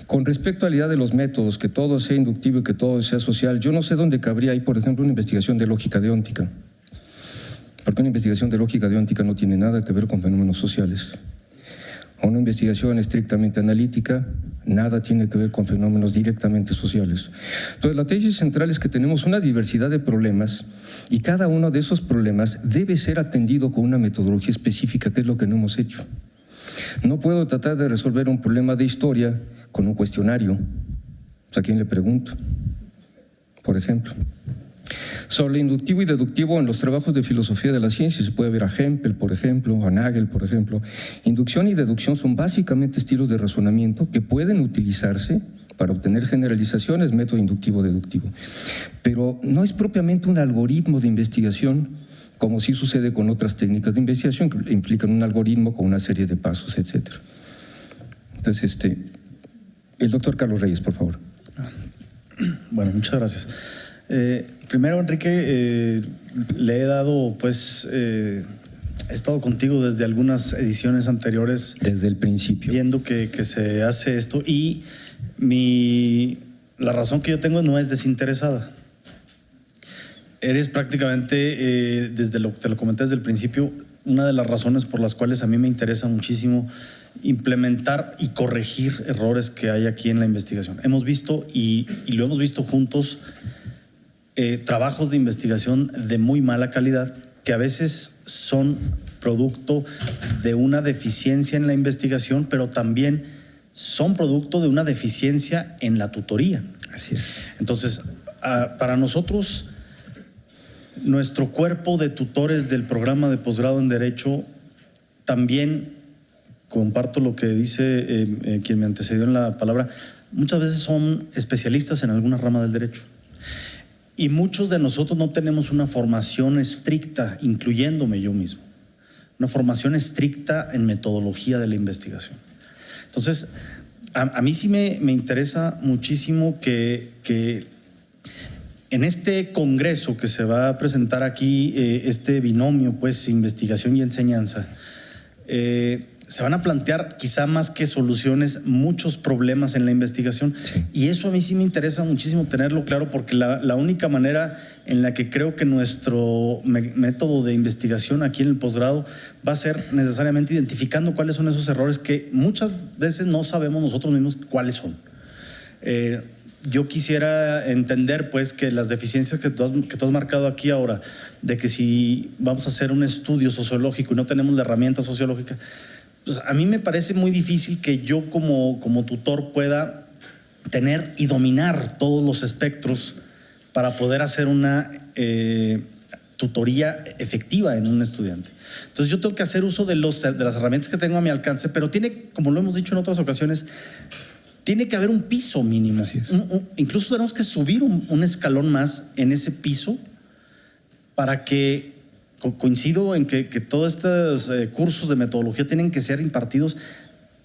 Con respecto a la idea de los métodos, que todo sea inductivo y que todo sea social, yo no sé dónde cabría ahí, por ejemplo, una investigación de lógica deóntica. Porque una investigación de lógica deóntica no tiene nada que ver con fenómenos sociales. O una investigación estrictamente analítica, nada tiene que ver con fenómenos directamente sociales. Entonces, la tesis central es que tenemos una diversidad de problemas y cada uno de esos problemas debe ser atendido con una metodología específica, que es lo que no hemos hecho. No puedo tratar de resolver un problema de historia con un cuestionario. ¿A quién le pregunto? Por ejemplo. Sobre inductivo y deductivo en los trabajos de filosofía de la ciencia se puede ver a Hempel, por ejemplo, a Nagel, por ejemplo. Inducción y deducción son básicamente estilos de razonamiento que pueden utilizarse para obtener generalizaciones, método inductivo-deductivo. Pero no es propiamente un algoritmo de investigación, como sí sucede con otras técnicas de investigación que implican un algoritmo con una serie de pasos, etc. Entonces, el doctor Carlos Reyes, por favor. Bueno, muchas gracias. Primero, Enrique, le he dado, pues, he estado contigo desde algunas ediciones anteriores. Desde el principio. Viendo que se hace esto y la razón que yo tengo no es desinteresada. Eres prácticamente, te lo comenté desde el principio, una de las razones por las cuales a mí me interesa muchísimo implementar y corregir errores que hay aquí en la investigación. Hemos visto, y lo hemos visto juntos, trabajos de investigación de muy mala calidad que a veces son producto de una deficiencia en la investigación, pero también son producto de una deficiencia en la tutoría. Así es. Entonces, para nosotros, nuestro cuerpo de tutores del programa de posgrado en Derecho, también comparto lo que dice quien me antecedió en la palabra, muchas veces son especialistas en alguna rama del derecho. Y muchos de nosotros no tenemos una formación estricta, incluyéndome yo mismo, una formación estricta en metodología de la investigación. Entonces, a mí sí me interesa muchísimo que en este congreso que se va a presentar aquí, este binomio, pues, investigación y enseñanza, se van a plantear quizá más que soluciones muchos problemas en la investigación. Sí. Y eso a mí sí me interesa muchísimo tenerlo claro, porque la única manera en la que creo que nuestro método de investigación aquí en el posgrado va a ser necesariamente identificando cuáles son esos errores que muchas veces no sabemos nosotros mismos cuáles son. Yo quisiera entender, pues, que las deficiencias que tú has marcado aquí ahora, de que si vamos a hacer un estudio sociológico y no tenemos la herramienta sociológica, pues a mí me parece muy difícil que yo como tutor pueda tener y dominar todos los espectros para poder hacer una tutoría efectiva en un estudiante. Entonces yo tengo que hacer uso de las herramientas que tengo a mi alcance, pero tiene, como lo hemos dicho en otras ocasiones, tiene que haber un piso mínimo. Incluso tenemos que subir un escalón más en ese piso para que, coincido en que todos estos cursos de metodología tienen que ser impartidos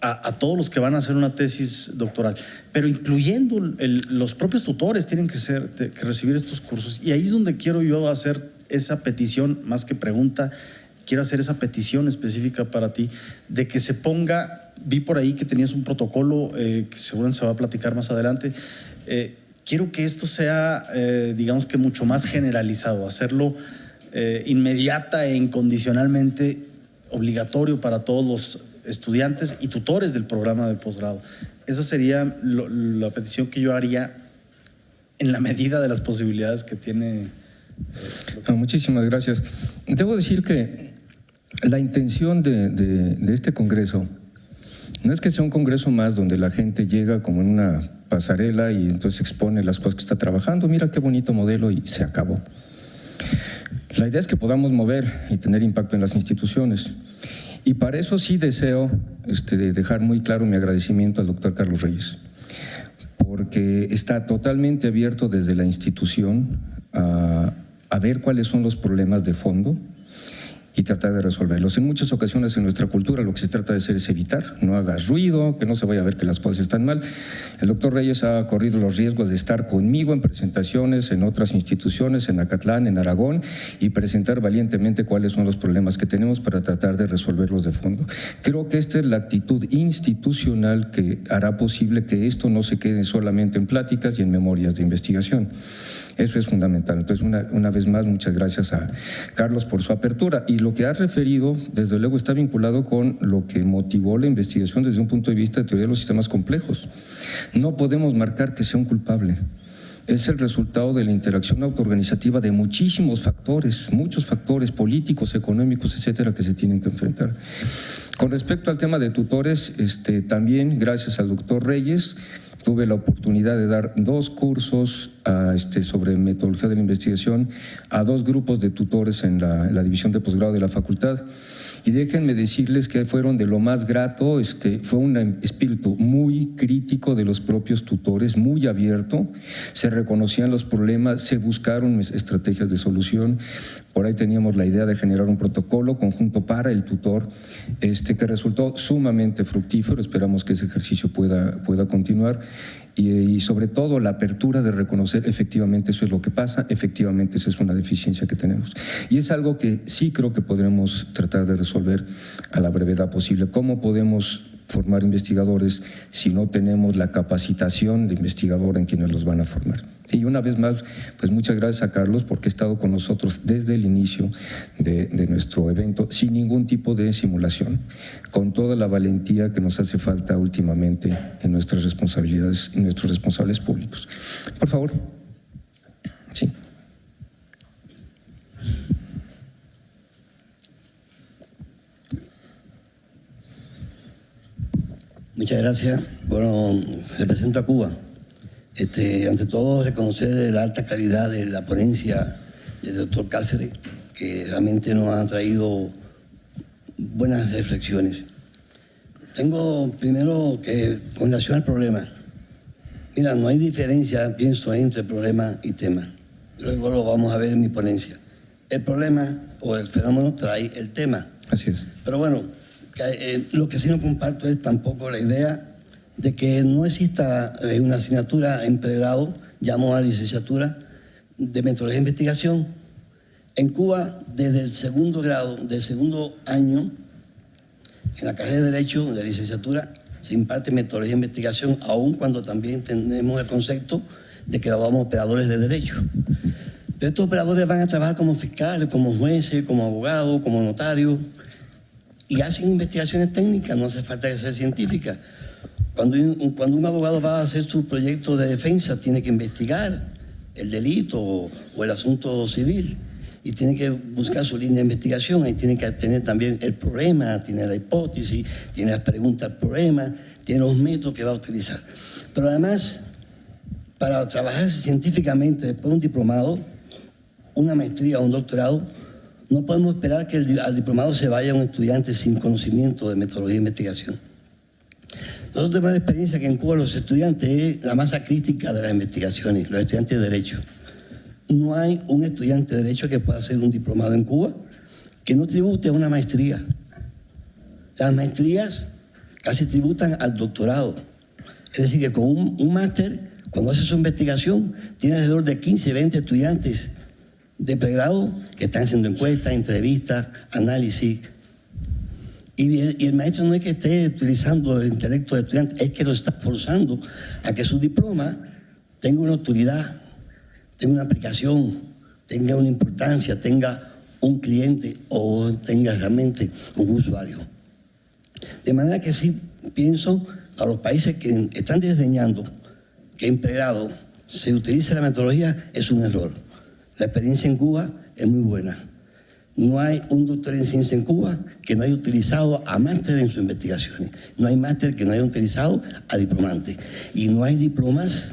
a todos los que van a hacer una tesis doctoral, pero incluyendo los propios tutores tienen que recibir estos cursos. Y ahí es donde quiero yo hacer esa petición, más que pregunta, quiero hacer esa petición específica para ti, de que se ponga, vi por ahí que tenías un protocolo que seguramente se va a platicar más adelante. Quiero que esto sea, digamos que mucho más generalizado, hacerlo inmediata e incondicionalmente obligatorio para todos los estudiantes y tutores del programa de posgrado. Esa sería la petición que yo haría en la medida de las posibilidades que tiene. Muchísimas gracias. Debo decir que la intención de este congreso no es que sea un congreso más donde la gente llega como en una pasarela y entonces expone las cosas que está trabajando, mira qué bonito modelo y se acabó. La idea es que podamos mover y tener impacto en las instituciones. Y para eso sí deseo dejar muy claro mi agradecimiento al doctor Carlos Reyes, porque está totalmente abierto desde la institución a ver cuáles son los problemas de fondo y tratar de resolverlos. En muchas ocasiones en nuestra cultura lo que se trata de hacer es evitar, no hagas ruido, que no se vaya a ver que las cosas están mal. El doctor Reyes ha corrido los riesgos de estar conmigo en presentaciones en otras instituciones, en Acatlán, en Aragón, y presentar valientemente cuáles son los problemas que tenemos para tratar de resolverlos de fondo. Creo que esta es la actitud institucional que hará posible que esto no se quede solamente en pláticas y en memorias de investigación. Eso es fundamental. Entonces, una vez más, muchas gracias a Carlos por su apertura. Y lo que has referido, desde luego, está vinculado con lo que motivó la investigación desde un punto de vista de teoría de los sistemas complejos. No podemos marcar que sea un culpable. Es el resultado de la interacción autoorganizativa de muchísimos factores, muchos factores políticos, económicos, etcétera, que se tienen que enfrentar. Con respecto al tema de tutores, también, gracias al doctor Reyes, tuve la oportunidad de dar 2 cursos sobre metodología de la investigación a 2 grupos de tutores en la división de posgrado de la facultad. Y déjenme decirles que fueron de lo más grato, fue un espíritu muy crítico de los propios tutores, muy abierto, se reconocían los problemas, se buscaron estrategias de solución. Por ahí teníamos la idea de generar un protocolo conjunto para el tutor, que resultó sumamente fructífero. Esperamos que ese ejercicio pueda continuar. y sobre todo la apertura de reconocer efectivamente eso es lo que pasa, efectivamente esa es una deficiencia que tenemos. Y es algo que sí creo que podremos tratar de resolver a la brevedad posible. ¿Cómo podemos formar investigadores si no tenemos la capacitación de investigador en quienes los van a formar? Y una vez más, pues muchas gracias a Carlos porque ha estado con nosotros desde el inicio de nuestro evento sin ningún tipo de simulación, con toda la valentía que nos hace falta últimamente en nuestras responsabilidades y nuestros responsables públicos. Por favor. Sí. Muchas gracias. Bueno, represento a Cuba. Ante todo, reconocer la alta calidad de la ponencia del doctor Cáceres, que realmente nos ha traído buenas reflexiones. Tengo primero que, con relación al problema, mira, no hay diferencia, pienso, entre problema y tema. Luego lo vamos a ver en mi ponencia. El problema o el fenómeno trae el tema. Así es. Pero bueno, lo que sí no comparto es tampoco la idea de que no exista una asignatura en pregrado, llamo a la licenciatura, de metodología de investigación. En Cuba, desde el segundo grado, del segundo año, en la carrera de Derecho, de licenciatura, se imparte metodología de investigación, aun cuando también tenemos el concepto de que graduamos operadores de Derecho. Pero estos operadores van a trabajar como fiscales, como jueces, como abogados, como notarios, y hacen investigaciones técnicas, no hace falta que sea científica. Cuando un abogado va a hacer su proyecto de defensa, tiene que investigar el delito o el asunto civil y tiene que buscar su línea de investigación. Ahí tiene que tener también el problema, tiene la hipótesis, tiene las preguntas al problema, tiene los métodos que va a utilizar. Pero además, para trabajar científicamente después de un diplomado, una maestría o un doctorado, no podemos esperar que al diplomado se vaya un estudiante sin conocimiento de metodología de investigación. Nosotros tenemos la experiencia que en Cuba los estudiantes es la masa crítica de las investigaciones, los estudiantes de Derecho. No hay un estudiante de Derecho que pueda hacer un diplomado en Cuba que no tribute a una maestría. Las maestrías casi tributan al doctorado. Es decir, que con un máster, cuando hace su investigación, tiene alrededor de 15, 20 estudiantes de pregrado que están haciendo encuestas, entrevistas, análisis. Y el maestro no es que esté utilizando el intelecto del estudiante, es que lo está forzando a que su diploma tenga una autoridad, tenga una aplicación, tenga una importancia, tenga un cliente o tenga realmente un usuario. De manera que sí pienso a los países que están desdeñando que en pregrado se utilice la metodología, es un error. La experiencia en Cuba es muy buena. No hay un doctor en ciencia en Cuba que no haya utilizado a máster en sus investigaciones. No hay máster que no haya utilizado a diplomante. Y no hay diplomas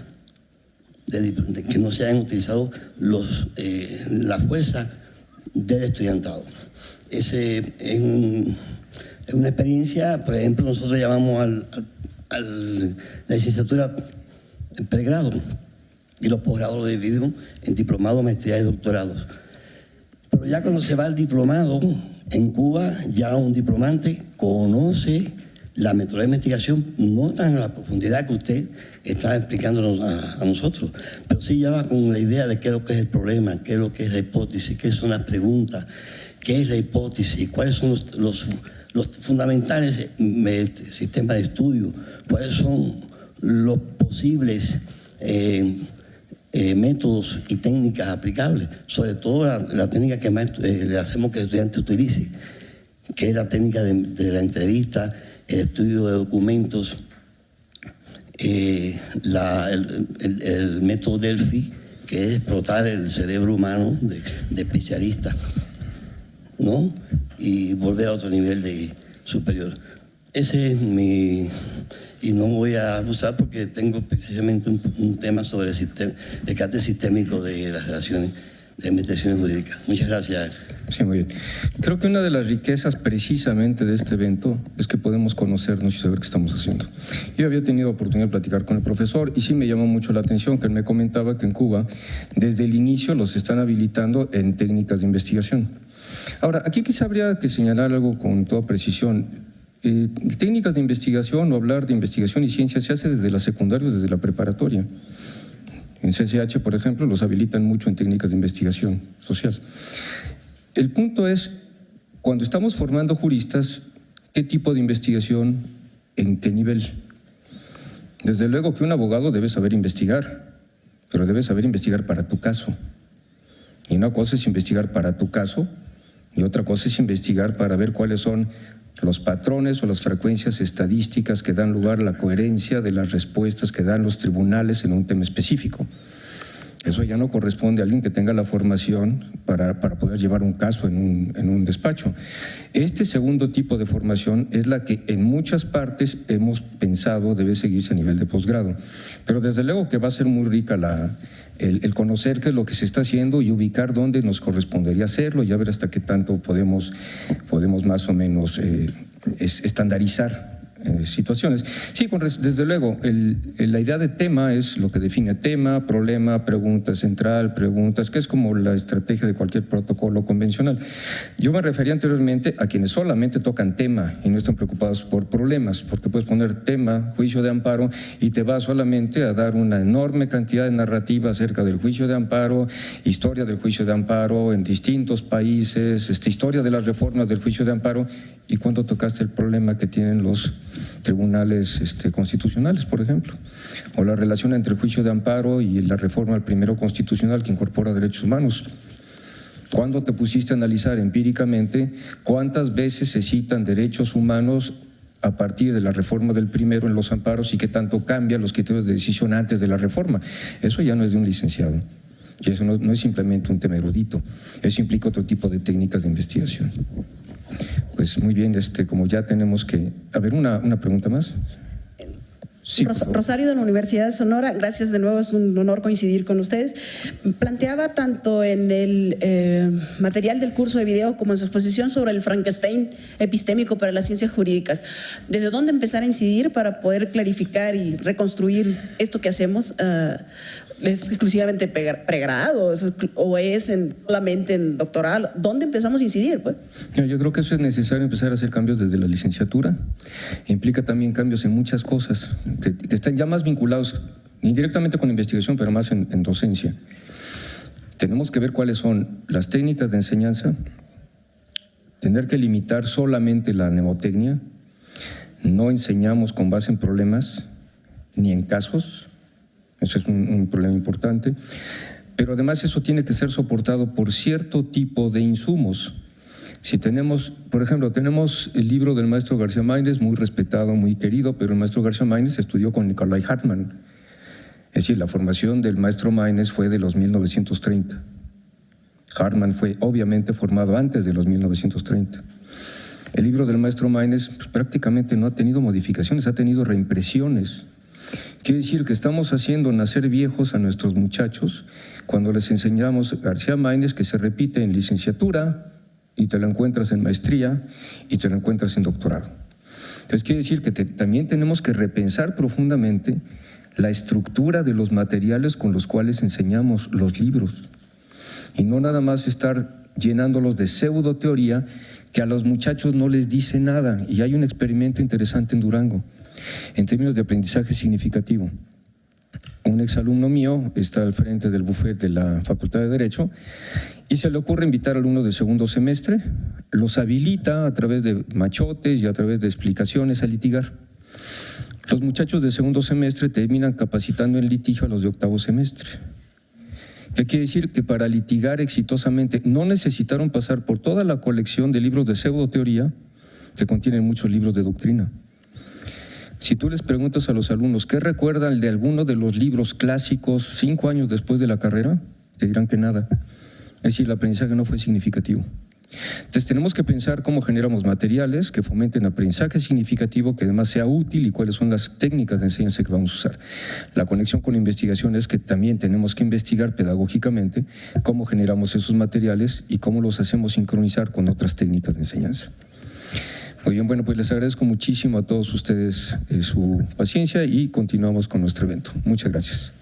que no se hayan utilizado la fuerza del estudiantado. Es una experiencia, por ejemplo, nosotros llamamos a la licenciatura pregrado y los posgrados lo dividimos en diplomado, maestría y doctorados. Pero ya cuando se va al diplomado, en Cuba ya un diplomante conoce la metodología de investigación, no tan a la profundidad que usted está explicándonos a nosotros, pero sí ya va con la idea de qué es lo que es el problema, qué es lo que es la hipótesis, qué son las preguntas, qué es la hipótesis, cuáles son los fundamentales sistemas de estudio, cuáles son los posibles métodos y técnicas aplicables, sobre todo la técnica que más le hacemos que el estudiante utilice, que es la técnica de la entrevista, el estudio de documentos, el método Delphi, que es explotar el cerebro humano de especialistas, ¿no? Y volver a otro nivel superior. Ese es mi... Y no voy a abusar porque tengo precisamente un tema sobre el carácter sistémico de las relaciones de investigaciones jurídicas. Muchas gracias. Sí, muy bien. Creo que una de las riquezas precisamente de este evento es que podemos conocernos y saber qué estamos haciendo. Yo había tenido oportunidad de platicar con el profesor y sí me llamó mucho la atención que él me comentaba que en Cuba desde el inicio los están habilitando en técnicas de investigación. Ahora, aquí quizá habría que señalar algo con toda precisión. técnicas de investigación o hablar de investigación y ciencia se hace desde la secundaria, desde la preparatoria. En CCH, por ejemplo, los habilitan mucho en técnicas de investigación social. El punto es, cuando estamos formando juristas, ¿qué tipo de investigación, en qué nivel? Desde luego que un abogado debe saber investigar, pero debe saber investigar para tu caso. Y una cosa es investigar para tu caso y otra cosa es investigar para ver cuáles son los patrones o las frecuencias estadísticas que dan lugar a la coherencia de las respuestas que dan los tribunales en un tema específico. Eso ya no corresponde a alguien que tenga la formación para poder llevar un caso en un despacho. Este segundo tipo de formación es la que en muchas partes hemos pensado debe seguirse a nivel de posgrado. Pero desde luego que va a ser muy rica el conocer qué es lo que se está haciendo y ubicar dónde nos correspondería hacerlo y a ver hasta qué tanto podemos más o menos estandarizar situaciones. Sí, desde luego, la idea de tema es lo que define tema, problema, pregunta central, preguntas, que es como la estrategia de cualquier protocolo convencional. Yo me refería anteriormente a quienes solamente tocan tema y no están preocupados por problemas, porque puedes poner tema, juicio de amparo, y te va solamente a dar una enorme cantidad de narrativa acerca del juicio de amparo, historia del juicio de amparo en distintos países, historia de las reformas del juicio de amparo, y cuando tocaste el problema que tienen los tribunales constitucionales, por ejemplo, o la relación entre el juicio de amparo y la reforma al primero constitucional que incorpora derechos humanos. ¿Cuándo te pusiste a analizar empíricamente cuántas veces se citan derechos humanos a partir de la reforma del primero en los amparos y qué tanto cambian los criterios de decisión antes de la reforma? Eso ya no es de un licenciado. Y eso no es simplemente un tema erudito, eso implica otro tipo de técnicas de investigación. Pues muy bien, como ya tenemos que… A ver, una pregunta más. Sí, Rosario de la Universidad de Sonora, gracias de nuevo, es un honor coincidir con ustedes. Planteaba tanto en el material del curso de video como en su exposición sobre el Frankenstein epistémico para las ciencias jurídicas. ¿Desde dónde empezar a incidir para poder clarificar y reconstruir esto que hacemos? ¿Es exclusivamente pregrado o es solamente en doctoral? ¿Dónde empezamos a incidir? Pues? Yo creo que eso es necesario, empezar a hacer cambios desde la licenciatura. Implica también cambios en muchas cosas que están ya más vinculados indirectamente con la investigación, pero más en docencia. Tenemos que ver cuáles son las técnicas de enseñanza, tener que limitar solamente la mnemotecnia, no enseñamos con base en problemas ni en casos. Eso es un problema importante, pero además eso tiene que ser soportado por cierto tipo de insumos. Si tenemos, por ejemplo, tenemos el libro del maestro García Maínez, muy respetado, muy querido, pero el maestro García Maínez estudió con Nicolai Hartmann. Es decir, la formación del maestro Maínez fue de los 1930. Hartmann fue obviamente formado antes de los 1930. El libro del maestro Maínez prácticamente no ha tenido modificaciones, ha tenido reimpresiones. Quiere decir que estamos haciendo nacer viejos a nuestros muchachos cuando les enseñamos García Maínez, que se repite en licenciatura y te lo encuentras en maestría y te lo encuentras en doctorado. Entonces quiere decir que también tenemos que repensar profundamente la estructura de los materiales con los cuales enseñamos los libros y no nada más estar llenándolos de pseudo teoría que a los muchachos no les dice nada. Y hay un experimento interesante en Durango en términos de aprendizaje significativo. Un exalumno mío está al frente del bufet de la Facultad de Derecho y se le ocurre invitar a alumnos del segundo semestre, los habilita a través de machotes y a través de explicaciones a litigar. Los muchachos de segundo semestre terminan capacitando en litigio a los de octavo semestre. ¿Qué quiere decir? Que para litigar exitosamente no necesitaron pasar por toda la colección de libros de pseudoteoría que contienen muchos libros de doctrina. Si tú les preguntas a los alumnos ¿qué recuerdan de alguno de los libros clásicos 5 años después de la carrera? Te dirán que nada. Es decir, el aprendizaje no fue significativo. Entonces tenemos que pensar cómo generamos materiales que fomenten aprendizaje significativo, que además sea útil y cuáles son las técnicas de enseñanza que vamos a usar. La conexión con la investigación es que también tenemos que investigar pedagógicamente cómo generamos esos materiales y cómo los hacemos sincronizar con otras técnicas de enseñanza. Muy bien, bueno, pues les agradezco muchísimo a todos ustedes su paciencia y continuamos con nuestro evento. Muchas gracias.